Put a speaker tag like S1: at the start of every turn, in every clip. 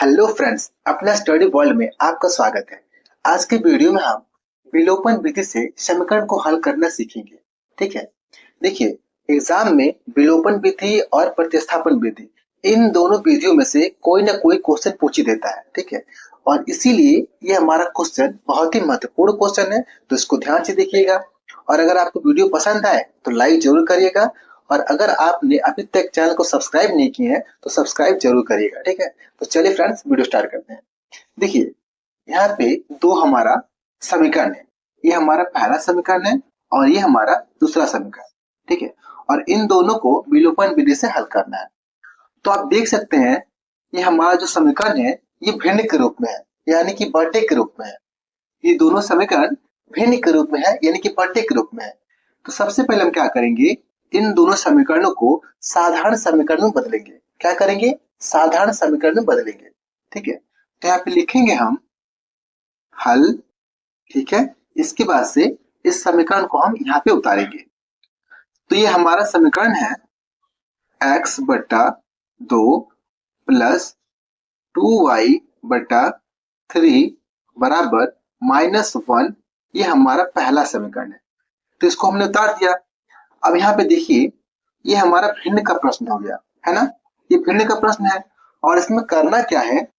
S1: Hello friends, अपना study world में आपका स्वागत है। आज के वीडियो में हम विलोपन विधि से समीकरण को हल करना सीखेंगे। ठीक है, देखिए एग्जाम में विलोपन विधि और प्रतिस्थापन विधि इन दोनों विधियों में से कोई ना कोई क्वेश्चन पूछ ही देता है। ठीक है, और इसीलिए ये हमारा क्वेश्चन बहुत ही महत्वपूर्ण क्वेश्चन है, तो इसको ध्यान से देखिएगा। और अगर आपको वीडियो पसंद आए तो लाइक जरूर करिएगा, और अगर आपने अभी तक चैनल को सब्सक्राइब नहीं किए हैं तो सब्सक्राइब जरूर करिएगा। ठीक है, तो चलिए फ्रेंड्स वीडियो स्टार्ट करते हैं। देखिए यहाँ पे दो हमारा समीकरण है, ये हमारा पहला समीकरण है और ये हमारा दूसरा समीकरण। ठीक है, और इन दोनों को विलोपन विधि से हल करना है। तो आप देख सकते हैं ये हमारा जो समीकरण है ये भिन्न के रूप में है, यानी कि बटे के रूप में है। ये दोनों समीकरण भिन्न के रूप में है, यानी कि बटे के रूप में है। तो सबसे पहले हम क्या करेंगे, इन दोनों समीकरणों को साधारण समीकरण में बदलेंगे। क्या करेंगे, साधारण समीकरण में बदलेंगे। ठीक है, तो यहाँ पे लिखेंगे हम हल। ठीक है, इसके बाद से इस समीकरण को हम यहाँ पे उतारेंगे। तो ये हमारा समीकरण है x बटा 2 प्लस 2y/3 बराबर -1। ये हमारा पहला समीकरण है, तो इसको हमने उतार दिया। अब यहाँ पे देखिए ये हमारा भिन्न का प्रश्न हो गया है ना, ये भिन्न का प्रश्न है और इसमें करना क्या है,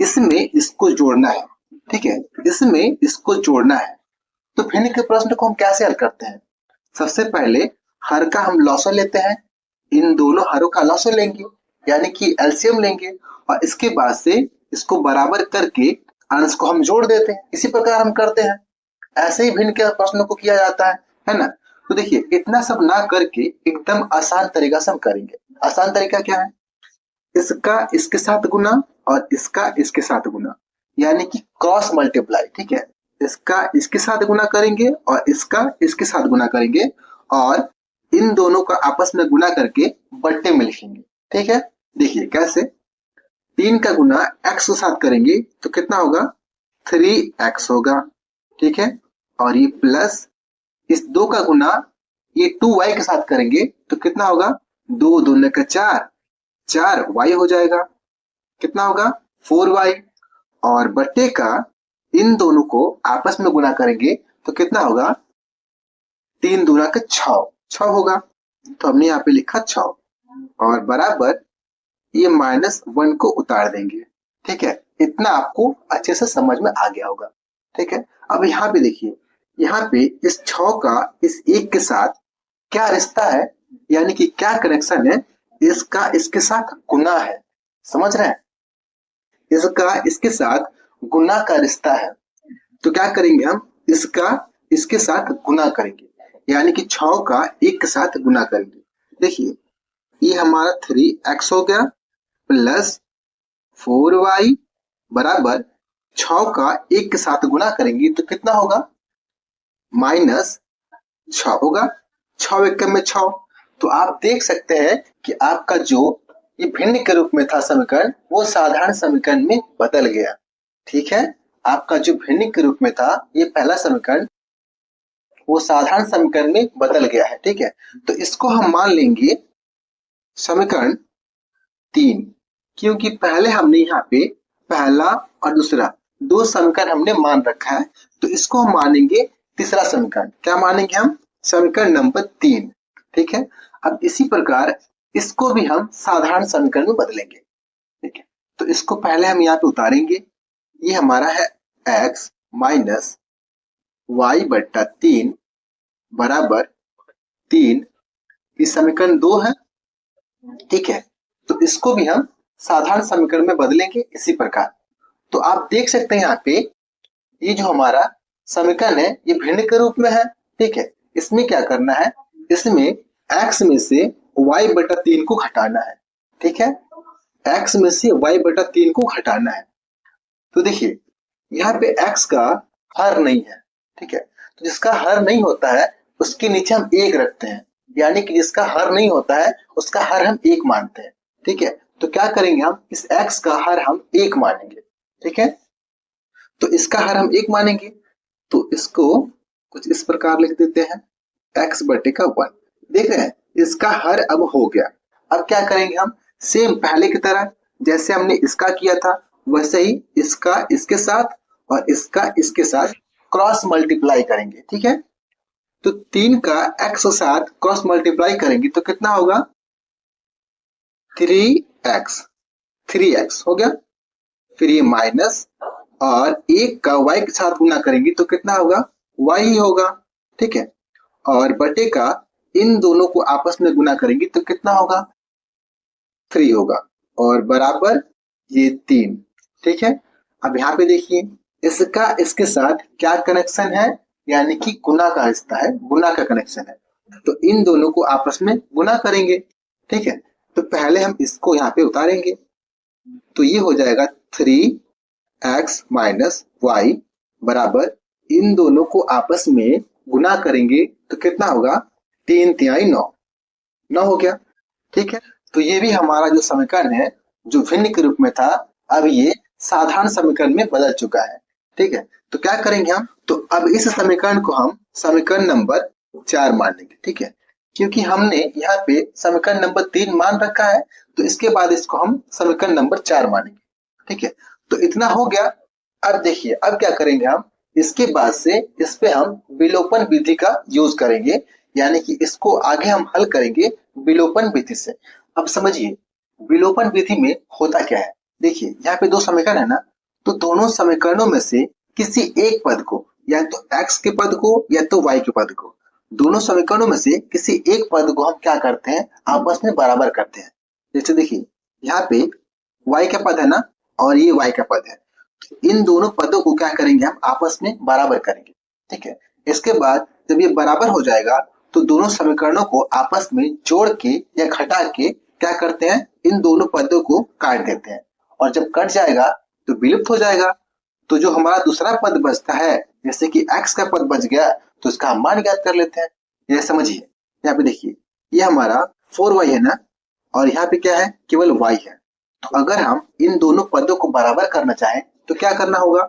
S1: इसमें इसको जोड़ना है। ठीक है, इसमें इसको जोड़ना है। तो भिन्न के प्रश्न को हम कैसे हल करते हैं, सबसे पहले हर का हम लॉसर लेते हैं, इन दोनों हरों का लॉसर लेंगे यानी कि एलसीएम लेंगे, और इसके बाद से इसको बराबर करके अंश को हम जोड़ देते हैं। इसी प्रकार हम करते हैं, ऐसे ही भिन्न के प्रश्नों को किया जाता है ना। तो देखिए इतना सब ना करके एकदम आसान तरीका से हम करेंगे। आसान तरीका क्या है, इसका इसके साथ गुना और इसका इसके साथ गुना, यानी कि क्रॉस मल्टीप्लाई। ठीक है, इसका इसके साथ गुना करेंगे और इसका इसके साथ गुना करेंगे, और इन दोनों का आपस में गुना करके बट्टे में लिखेंगे। ठीक है, देखिए कैसे, 3 का गुना x के साथ करेंगे तो कितना होगा, 3x होगा। ठीक है, और ये प्लस इस 2 का गुना ये 2y के साथ करेंगे तो कितना होगा, 2 दूनी का 4, 4y हो जाएगा। कितना होगा, 4y। और बट्टे का इन दोनों को आपस में गुना करेंगे तो कितना होगा, 3 दूना का 6, 6 होगा। तो हमने यहाँ पे लिखा 6, और बराबर ये -1 को उतार देंगे। ठीक है, इतना आपको अच्छे से समझ में आ गया होगा। ठीक है, अब यहाँ पे देखिए, यहाँ पे इस 6 का इस 1 के साथ क्या रिश्ता है, यानी कि क्या कनेक्शन है, इसका इसके साथ गुना है। समझ रहे हैं, इसका इसके साथ गुना का रिश्ता है। तो क्या करेंगे हम, इसका इसके साथ गुना करेंगे, यानी कि 6 का 1 के साथ गुना करेंगे। देखिए ये हमारा 3x हो गया प्लस 4y बराबर 6 का 1 के साथ गुना करेंगे तो कितना होगा, -6 होगा। 6 1 में 6। तो आप देख सकते हैं कि आपका जो ये भिन्न के रूप में था समीकरण, वो साधारण समीकरण में बदल गया। ठीक है, आपका जो भिन्न के रूप में था ये पहला समीकरण, वो साधारण समीकरण में बदल गया है। ठीक है, तो इसको हम मान लेंगे समीकरण 3, क्योंकि पहले हमने यहाँ पे पहला और दूसरा दो समीकरण हमने मान रखा है, तो इसको हम मानेंगे तीसरा समीकरण। क्या मानेंगे हम, समीकरण नंबर 3। ठीक है, अब इसी प्रकार इसको भी हम साधारण समीकरण में बदलेंगे। ठीक है, तो इसको पहले हम यहाँ पे उतारेंगे। ये हमारा है x माइनस y/3 बराबर 3। इस समीकरण 2 है। ठीक है, तो इसको भी हम साधारण समीकरण में बदलेंगे इसी प्रकार। तो आप देख सकते हैं यहाँ पे ये जो हमारा समीकरण है ये भिन्न के रूप में है। ठीक है, इसमें क्या करना है, इसमें x में से y/3 को घटाना है। ठीक है, x में से y/3 को घटाना है। तो देखिए यहाँ पे x का हर नहीं है। ठीक है, तो जिसका हर नहीं होता है उसके नीचे हम 1 रखते हैं, यानी कि जिसका हर नहीं होता है उसका हर हम 1 मानते हैं। ठीक है, तो क्या करेंगे हम, इस x का हर हम 1 मानेंगे। ठीक है, तो इसका हर हम 1 मानेंगे, तो इसको कुछ इस प्रकार लिख देते हैं, x/1। देख रहे हैं, इसका हर अब हो गया। अब क्या करेंगे हम, सेम पहले की तरह जैसे हमने इसका किया था वैसे ही इसका इसके साथ और इसका इसके साथ क्रॉस मल्टीप्लाई करेंगे, ठीक है। तो 3 का x के साथ क्रॉस मल्टीप्लाई करेंगे तो कितना होगा 3x, 3x हो गया। फिर ये माइनस और 1 का y के साथ गुना करेंगे तो कितना होगा y ही होगा, ठीक है। और बटे का इन दोनों को आपस में गुना करेंगे तो कितना होगा 3 होगा और बराबर ये 3, ठीक है। अब यहाँ पे देखिए इसका इसके साथ क्या कनेक्शन है, यानी कि गुना का रिश्ता है, गुना का कनेक्शन है। तो इन दोनों को आपस में गुना करेंगे, ठीक है। तो पहले हम इसको यहाँ पे उतारेंगे तो ये हो जाएगा 3x माइनस वाई बराबर इन दोनों को आपस में गुना करेंगे तो कितना होगा 3 तिहाई 9, 9 हो गया, ठीक है। तो ये भी हमारा जो समीकरण है जो भिन्न के रूप में था अब ये साधारण समीकरण में बदल चुका है, ठीक है। तो क्या करेंगे हम, तो अब इस समीकरण को हम समीकरण नंबर 4 मान लेंगे, ठीक है। क्योंकि हमने यहाँ पे समीकरण नंबर 3 मान रखा है तो इसके बाद इसको हम समीकरण नंबर 4 मानेंगे, ठीक है। तो इतना हो गया। अब देखिए अब क्या करेंगे हम, इसके बाद से इस पे हम विलोपन विधि का यूज करेंगे, यानी कि इसको आगे हम हल करेंगे विलोपन विधि से। अब समझिए विलोपन विधि में होता क्या है। देखिए यहाँ पे 2 समीकरण है ना, तो दोनों समीकरणों में से किसी एक पद को, या तो x के पद को या तो y के पद को, दोनों समीकरणों में से किसी एक पद को हम क्या करते हैं आपस में बराबर करते हैं। जैसे देखिए यहाँ पे y का पद है ना और ये y का पद है, तो इन दोनों पदों को क्या करेंगे हम आपस में बराबर करेंगे, ठीक है। इसके बाद जब ये बराबर हो जाएगा तो दोनों समीकरणों को आपस में जोड़ के या घटा के क्या करते हैं इन दोनों पदों को काट देते हैं, और जब कट जाएगा तो विलुप्त हो जाएगा। तो जो हमारा दूसरा पद बचता है, जैसे कि x का पद बच गया तो इसका हम मान ज्ञात कर लेते हैं। यह समझिए यहाँ पे देखिए ये हमारा 4y है ना, और यहाँ पे क्या है केवल y है। तो अगर हम इन दोनों पदों को बराबर करना चाहें तो क्या करना होगा,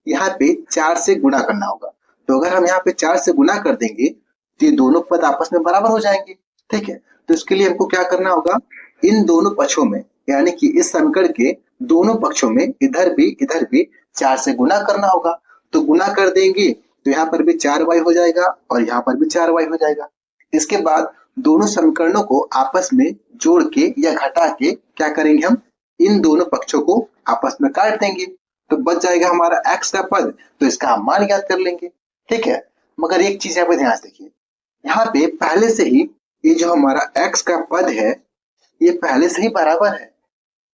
S1: यहाँ पे 4 से गुणा करना होगा। तो अगर हम यहाँ पे 4 से गुणा कर देंगे तो ये दोनों पद आपस में बराबर हो जाएंगे, ठीक है। तो इसके लिए हमको क्या करना होगा, इन दोनों पक्षों में यानी कि इस समीकरण के दोनों पक्षों में इधर भी 4 से गुणा करना होगा। तो गुणा कर देंगे तो यहाँ पर भी 4y हो जाएगा और यहाँ पर भी 4y हो जाएगा। इसके बाद दोनों समीकरणों को आपस में जोड़ के या घटा के क्या करेंगे हम इन दोनों पक्षों को आपस में काट देंगे तो बच जाएगा हमारा x का पद, तो इसका हम मान ज्ञात कर लेंगे, ठीक है। मगर एक चीज यहाँ पे ध्यान से देखिए, यहाँ पे पहले से ही ये जो हमारा x का पद है ये पहले से ही बराबर है।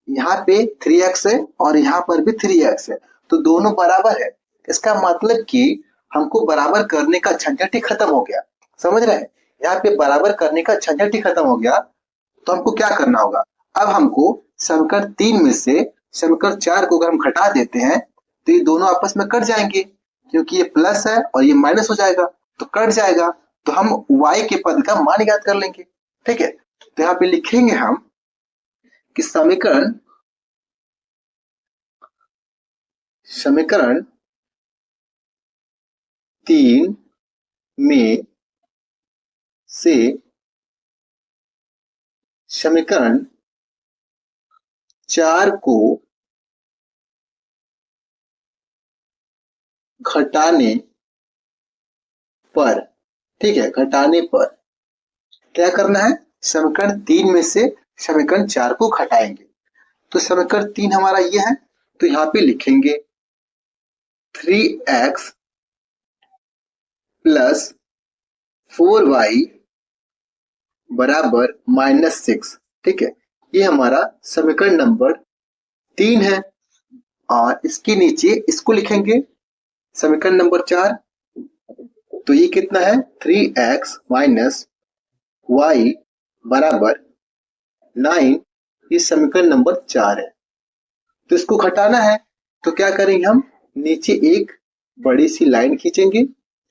S1: यहाँ पे 3x है और यहाँ पर भी 3x है, तो दोनों बराबर है। इसका मतलब कि हमको बराबर करने का झंझट ही खत्म हो गया, समझ रहे हैं। यहाँ पे बराबर करने का झंझट ही खत्म हो गया। तो हमको क्या करना होगा, अब हमको समीकरण 3 में से समीकरण 4 को अगर हम घटा देते हैं तो ये दोनों आपस में कट जाएंगे, क्योंकि ये प्लस है और ये माइनस हो जाएगा तो कट जाएगा। तो हम y के पद का मान ज्ञात कर लेंगे, ठीक है। तो यहाँ पे लिखेंगे हम कि समीकरण 3 में से समीकरण 4 को घटाने पर, ठीक है, घटाने पर क्या करना है, समीकरण 3 में से समीकरण 4 को घटाएंगे। तो समीकरण 3 हमारा ये है, तो यहाँ पे लिखेंगे 3x प्लस 4y बराबर -6, ठीक है। ये हमारा समीकरण नंबर 3 है। और इसके नीचे इसको लिखेंगे समीकरण नंबर 4, तो ये कितना है 3x माइनस y बराबर 9, ये समीकरण नंबर 4 है। तो इसको घटाना है तो क्या करेंगे हम नीचे एक बड़ी सी लाइन खींचेंगे,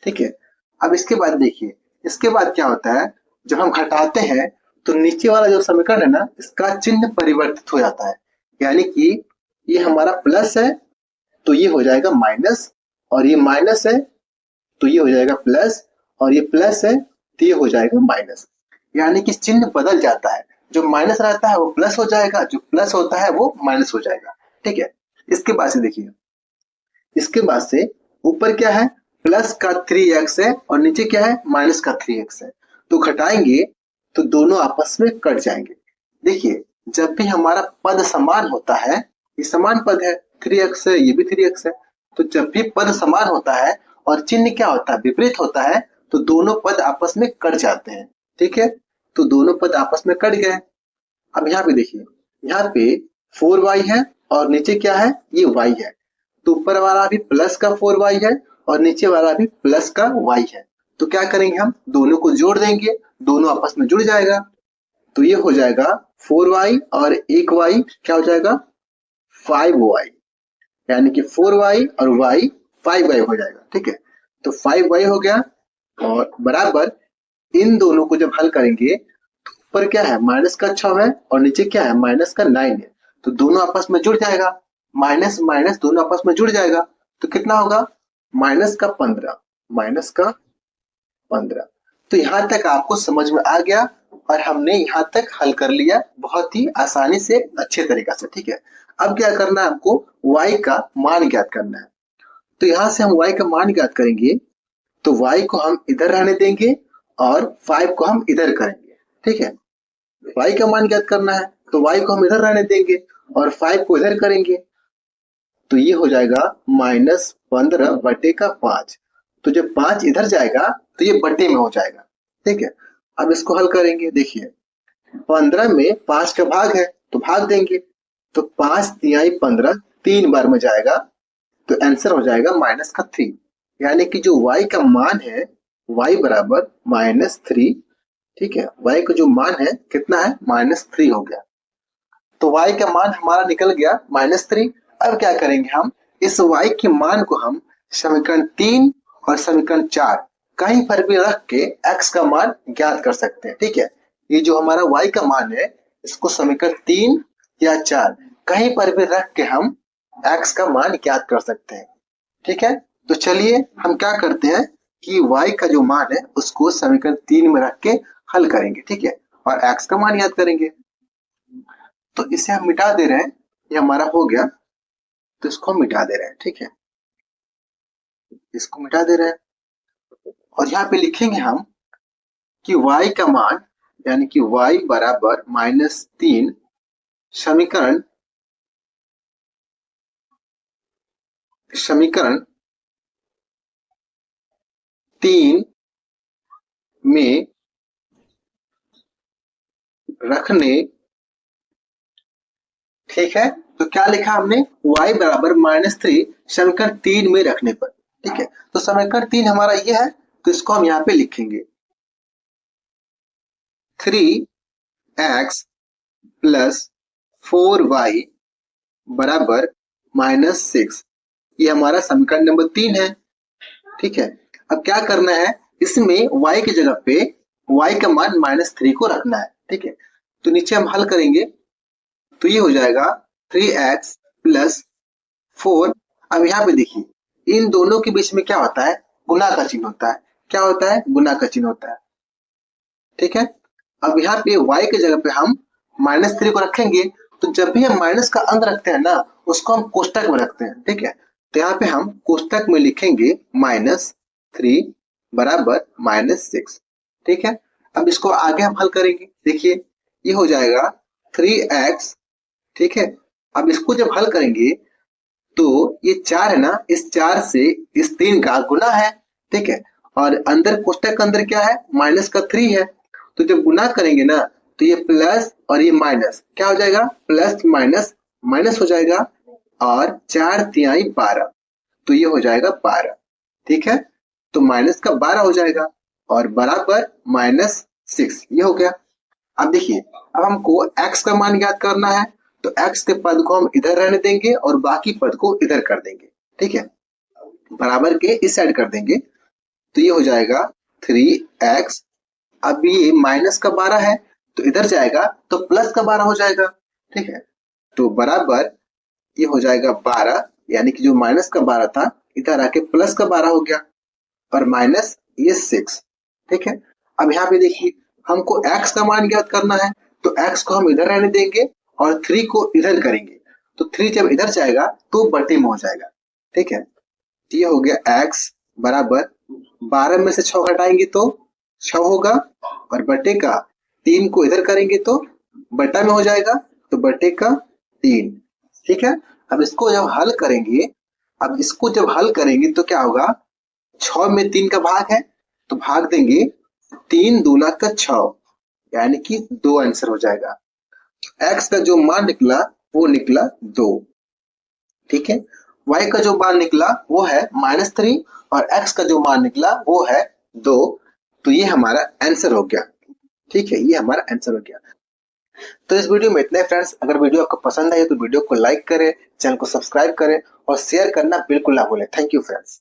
S1: ठीक है। अब इसके बाद देखिए इसके बाद क्या होता है, जब हम घटाते हैं तो नीचे वाला जो समीकरण है ना इसका चिन्ह परिवर्तित हो जाता है, यानी कि ये हमारा प्लस है तो ये हो जाएगा माइनस, और ये माइनस है तो ये हो जाएगा प्लस, और ये प्लस है तो ये हो जाएगा माइनस। यानी कि चिन्ह बदल जाता है, जो माइनस रहता है वो प्लस हो जाएगा, जो प्लस होता है वो माइनस हो जाएगा, ठीक है। इसके बाद से देखिए, इसके बाद से ऊपर क्या है, प्लस का 3x है और नीचे क्या है, माइनस का 3x है। तो घटाएंगे तो दोनों आपस में कट जाएंगे। देखिए जब भी हमारा पद समान होता है, ये समान पद है, 3x है, ये भी 3x है, तो जब भी पद समान होता है और चिन्ह क्या होता है, विपरीत होता है, तो दोनों पद आपस में कट जाते हैं। ठीक है, तो दोनों पद आपस में कट गए। अब यहाँ पे देखिए, यहाँ पे 4y है और नीचे क्या है, ये y है। तो ऊपर वाला भी प्लस का 4y है और नीचे वाला भी प्लस का y है। तो क्या करेंगे, हम दोनों को जोड़ देंगे, दोनों आपस में जुड़ जाएगा। तो ये हो जाएगा 4y और एक y क्या हो जाएगा, 5y, यानी कि 4y और y 5y हो जाएगा। ठीक है, तो 5y हो गया और बराबर इन दोनों को जब हल करेंगे तो ऊपर क्या है, माइनस का 6 है और नीचे क्या है, माइनस का 9 है। तो दोनों आपस में जुड़ जाएगा, माइनस माइनस दोनों आपस में जुड़ जाएगा। तो कितना होगा, माइनस का 15, माइनस का 15। तो यहाँ तक आपको समझ में आ गया और हमने यहाँ तक हल कर लिया बहुत ही आसानी से, अच्छे तरीका से। ठीक है, अब क्या करना है, हमको y का मान ज्ञात करना है। तो यहाँ से हम y का मान ज्ञात करेंगे, तो y को हम इधर रहने देंगे और 5 को हम इधर करेंगे। ठीक है, y का मान ज्ञात करना है तो y को हम इधर रहने देंगे और 5 को इधर करेंगे। तो ये हो जाएगा -15/5। तो जब 5 इधर जाएगा तो ये बट्टे में हो जाएगा। ठीक है, अब इसको हल करेंगे। देखिए 15 में 5 का भाग है तो भाग देंगे, तो 5 तिहाई 15 3 बार में जाएगा, तो आंसर हो जाएगा -3। यानी कि जो y का मान है, y बराबर -3। ठीक है, y का जो मान है कितना है, -3 हो गया। तो y का मान हमारा निकल गया -3। अब क्या करेंगे, हम इस y के मान को हम समीकरण 3 और समीकरण 4 कहीं पर भी रख के x का मान ज्ञात कर सकते हैं। ठीक है, ये जो हमारा y का मान है, इसको समीकरण 3 या 4 कहीं पर भी रख के हम x का मान ज्ञात कर सकते हैं। ठीक है, तो चलिए हम क्या करते हैं कि y का जो मान है उसको समीकरण 3 में रख के हल करेंगे। ठीक है, और x का मान याद करेंगे। तो इसे हम मिटा दे रहे हैं, ये हमारा हो गया, तो इसको हम मिटा दे रहे हैं। ठीक है, इसको मिटा दे रहे हैं और यहाँ पे लिखेंगे हम कि y का मान, यानी कि y बराबर -3 समीकरण 3 में रखने। ठीक है, तो क्या लिखा हमने, y बराबर -3 समीकरण 3 में रखने पर। ठीक है, तो समीकरण 3 हमारा ये है, तो इसको हम यहाँ पे लिखेंगे 3x प्लस 4y बराबर -6। ये हमारा समीकरण नंबर 3 है। ठीक है, अब क्या करना है, इसमें y की जगह पे y का मान -3 को रखना है। ठीक है, तो नीचे हम हल करेंगे, तो ये हो जाएगा 3x प्लस 4। अब यहाँ पे देखिए इन दोनों के बीच में क्या होता है, गुना का चिन्ह होता है। क्या होता है, गुना का चिन्ह होता है। ठीक है, अब यहाँ पे y की जगह पे हम -3 को रखेंगे, तो जब भी हम माइनस का अंक रखते हैं ना, उसको हम कोष्टक में रखते हैं। ठीक है, तो यहाँ पे हम कोष्टक में लिखेंगे -3 बराबर -6। ठीक है, अब इसको आगे हम हल करेंगे। देखिए ये हो जाएगा 3x। ठीक है, अब इसको जब हल करेंगे तो ये 4 है ना, इस 4 से इस 3 का गुना है। ठीक है, और अंदर कोष्टक के अंदर क्या है, माइनस का 3 है। तो जब गुना करेंगे ना, तो ये प्लस और ये माइनस क्या हो जाएगा, प्लस माइनस माइनस हो जाएगा, और 4 तिहाई 12, तो ये हो जाएगा 12। ठीक है, तो माइनस का 12 हो जाएगा और बराबर -6, ये हो गया। अब देखिए, अब हमको x का मान ज्ञात करना है, तो x के पद को हम इधर रहने देंगे और बाकी पद को इधर कर देंगे। ठीक है, बराबर के इस साइड कर देंगे, तो ये हो जाएगा 3x। अब ये माइनस का 12 है तो इधर जाएगा तो प्लस का 12 हो जाएगा। ठीक है, तो बराबर ये हो जाएगा 12, यानी कि जो माइनस का 12 था इधर आके प्लस का 12 हो गया, और माइनस ये 6। ठीक है, अब यहाँ पे देखिए हमको x का मान ज्ञात करना है, तो x को हम इधर रहने देंगे और 3 को इधर करेंगे, तो 3 जब इधर जाएगा तो बटे में हो जाएगा। ठीक है, तो ये हो गया x बराबर 12 में से 6 घटाएंगे तो 6 होगा, और बटे का 3 को इधर करेंगे तो बटा में हो जाएगा, तो बटे का 3। ठीक है, अब इसको जब हल करेंगे, तो क्या होगा, 6 में 3 का भाग है तो भाग देंगे, 3 दूना का 6, यानी कि 2 आंसर हो जाएगा। x का जो मान निकला वो निकला 2। ठीक है, y का जो मान निकला वो है -3 और x का जो मान निकला वो है 2। तो ये हमारा आंसर हो गया। ठीक है, ये हमारा आंसर हो गया। तो इस वीडियो में इतना ही फ्रेंड्स। अगर वीडियो आपको पसंद आई तो वीडियो को लाइक करें, चैनल को सब्सक्राइब करें और शेयर करना बिल्कुल ना भूलें। Thank you friends.